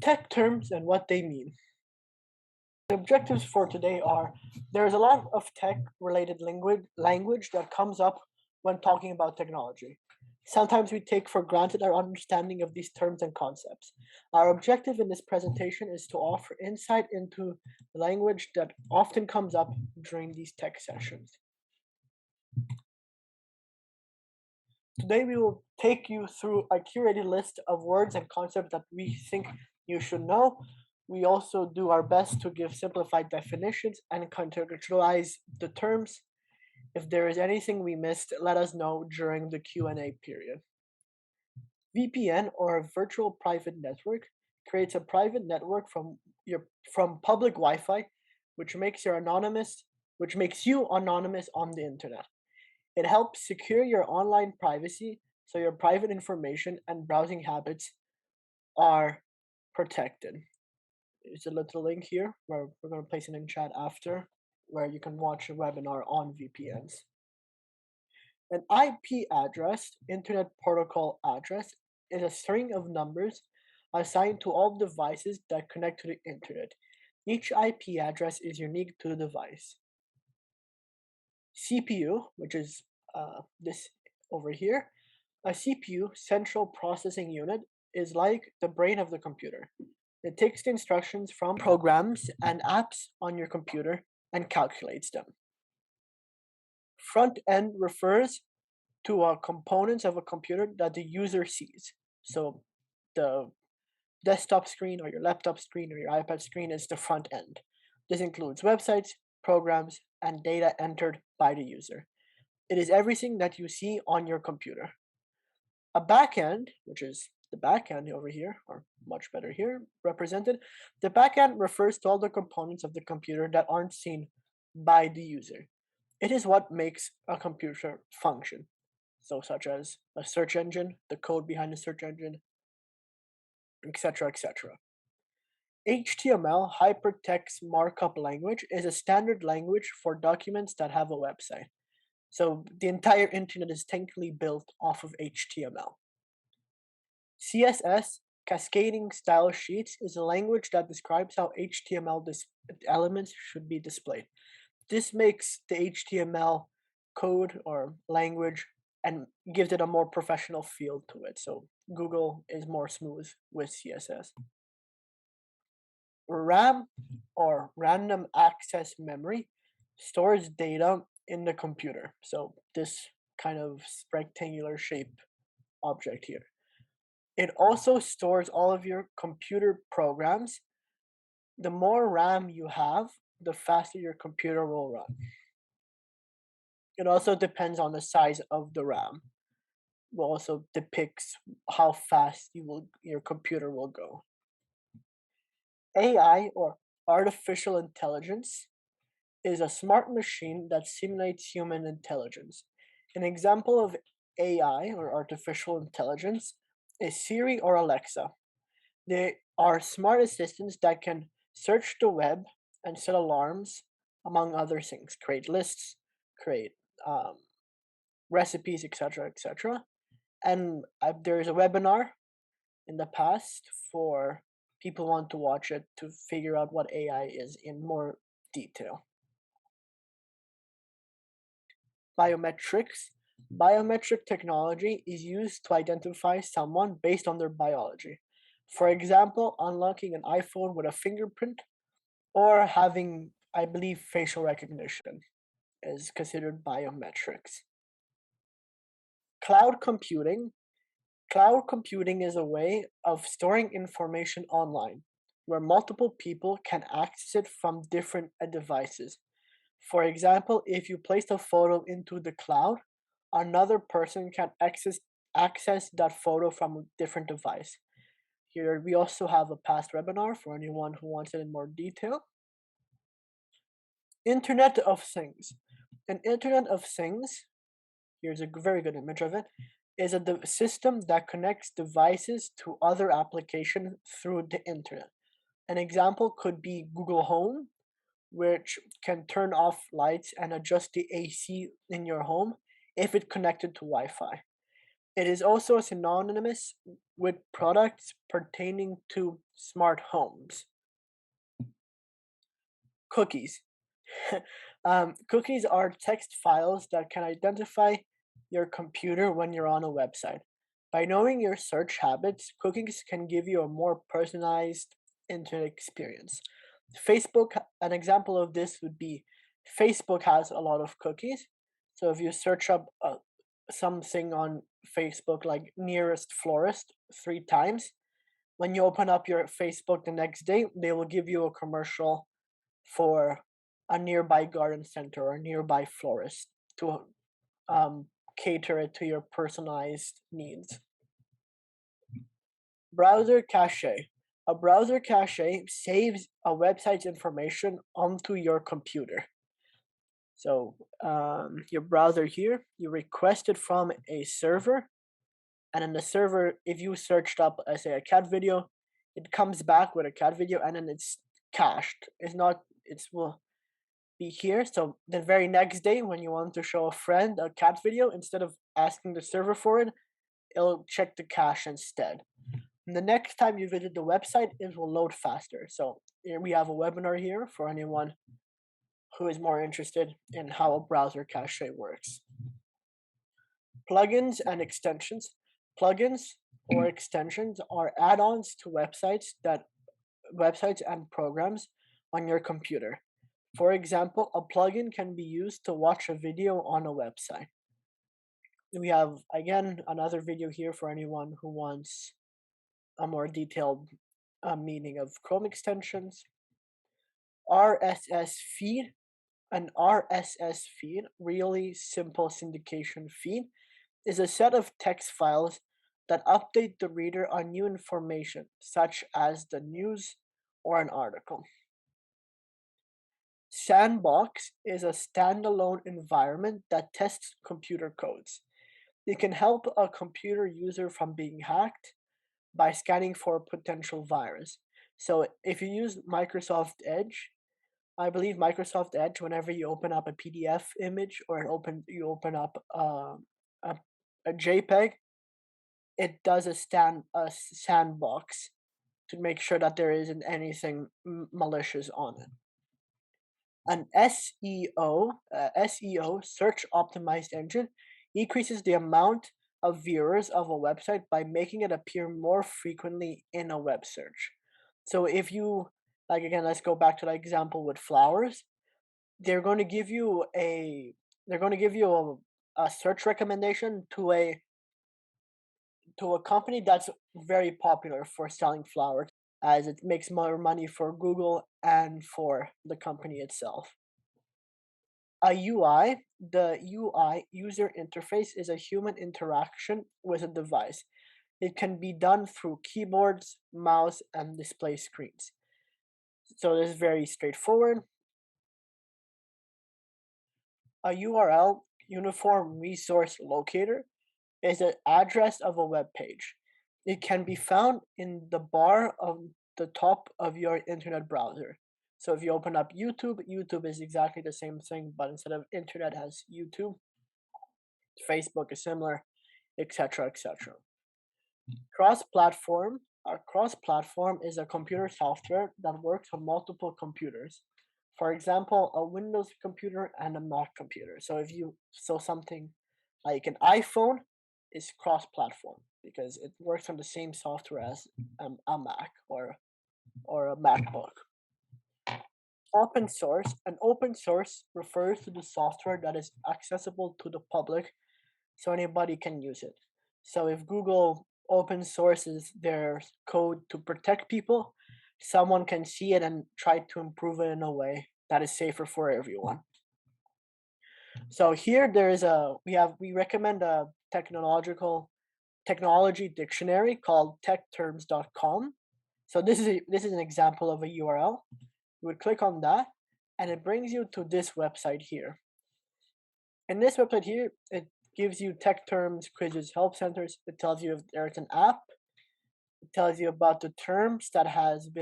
Tech terms and what they mean. The objectives for today are there's a lot of tech related language that comes up when talking about technology. Sometimes we take for granted our understanding of these terms and concepts. Our objective in this presentation is to offer insight into the language that often comes up during these tech sessions. Today we will take you through a curated list of words and concepts that we think you should know. We also do our best to give simplified definitions and contextualize the terms. If there is anything we missed, let us know during the Q&A period. VPN, or a virtual private network, creates a private network from public Wi-Fi, which makes you anonymous on the internet. It helps secure your online privacy so your private information and browsing habits are protected. There's a little link here where we're going to place it in chat after, where you can watch a webinar on VPNs. An IP address, Internet Protocol Address, is a string of numbers assigned to all devices that connect to the internet. Each IP address is unique to the device. CPU, which is this over here, a CPU, Central Processing Unit, is like the brain of the computer. It takes the instructions from programs and apps on your computer and calculates them. Front end refers to components of a computer that the user sees. So the desktop screen or your laptop screen or your iPad screen is the front end. This includes websites, programs, and data entered by the user. It is everything that you see on your computer. A backend, which is the backend over here, or much better here represented, the backend refers to all the components of the computer that aren't seen by the user. It is what makes a computer function. So such as a search engine, the code behind the search engine, etc., etc. HTML, Hypertext Markup Language, is a standard language for documents that have a website. So the entire internet is technically built off of HTML. CSS, Cascading Style Sheets, is a language that describes how HTML elements should be displayed. This makes the HTML code or language and gives it a more professional feel to it. So Google is more smooth with CSS. RAM, or Random Access Memory, stores data in the computer. So this kind of rectangular shape object here. It also stores all of your computer programs. The more RAM you have, the faster your computer will run. It also depends on the size of the RAM. It also depicts how fast your computer will go. AI, or artificial intelligence, is a smart machine that simulates human intelligence. An example of AI, or artificial intelligence, is Siri or Alexa. They are smart assistants that can search the web and set alarms, among other things, create lists, create recipes, etc., etc. And there's a webinar in the past for people who want to watch it to figure out what AI is in more detail. Biometrics. Biometric technology is used to identify someone based on their biology. For example, unlocking an iPhone with a fingerprint or having, I believe, facial recognition is considered biometrics. Cloud computing. Cloud computing is a way of storing information online where multiple people can access it from different devices. For example, if you place a photo into the cloud, another person can access that photo from a different device. Here we also have a past webinar for anyone who wants it in more detail. Internet of Things. An Internet of Things, here's a very good image of it, is a system that connects devices to other applications through the internet. An example could be Google Home which can turn off lights and adjust the AC in your home if it connected to Wi-Fi. It is also synonymous with products pertaining to smart homes. Cookies. Cookies are text files that can identify your computer when you're on a website. By knowing your search habits, cookies can give you a more personalized internet experience. An example of this would be Facebook has a lot of cookies. So if you search up something on Facebook like nearest florist 3 times, when you open up your Facebook the next day, they will give you a commercial for a nearby garden center or nearby florist to um, cater it to your personalized needs. Browser cache. A browser cache saves a website's information onto your computer. So your browser here, you request it from a server, and in the server, if you searched up, say, a cat video, it comes back with a cat video, and then it's cached. It's not. Will be here. So the very next day, when you want to show a friend a cat video, instead of asking the server for it, it'll check the cache instead. And the next time you visit the website, it will load faster. So here we have a webinar here for anyone who is more interested in how a browser cache works. Plugins and extensions. Plugins or extensions are add-ons to websites and programs on your computer. For example, a plugin can be used to watch a video on a website. We have, again, another video here for anyone who wants a more detailed meaning of Chrome extensions. RSS feed. An RSS feed, really simple syndication feed, is a set of text files that update the reader on new information, such as the news or an article. Sandbox is a standalone environment that tests computer codes. It can help a computer user from being hacked by scanning for potential virus. So if you use Microsoft Edge, I believe Microsoft Edge, whenever you open up a PDF image or you open up a JPEG, it does a sandbox to make sure that there isn't anything malicious on it. An SEO, search optimized engine, increases the amount of viewers of a website by making it appear more frequently in a web search. So if you, like, again, let's go back to the example with flowers. They're going to give you a search recommendation to a company that's very popular for selling flowers, as it makes more money for Google and for the company itself. A UI, the UI, user interface, is a human interaction with a device. It can be done through keyboards, mouse, and display screens. So this is very straightforward. A URL, Uniform Resource Locator, is the address of a web page. It can be found in the bar of the top of your internet browser. So if you open up YouTube, YouTube is exactly the same thing, but instead of internet has YouTube. Facebook is similar, etc., etc. Cross-platform. A cross-platform is a computer software that works on multiple computers. For example, a Windows computer and a Mac computer. So something like an iPhone is cross-platform because it works on the same software as a Mac or a MacBook. Open source. An open source refers to the software that is accessible to the public, so anybody can use it. So if Google open sources their code to protect people, someone can see it and try to improve it in a way that is safer for everyone. So here we recommend a technology dictionary called techterms.com. So this is an example of a URL. You would click on that and it brings you to this website here. In this website here, it gives you tech terms, quizzes, help centers. It tells you if there's an app. It tells you about the terms that have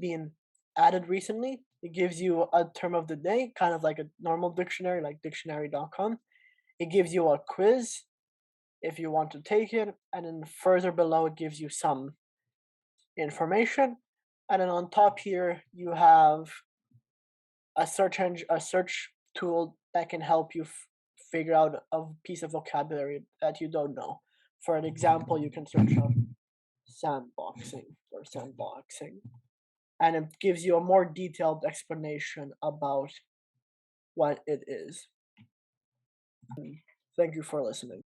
been added recently. It gives you a term of the day, kind of like a normal dictionary, like dictionary.com. It gives you a quiz if you want to take it, and then further below it gives you some information. And then on top here you have a search tool that can help you figure out a piece of vocabulary that you don't know. For an example, you can search up sandboxing, and it gives you a more detailed explanation about what it is. Thank you for listening.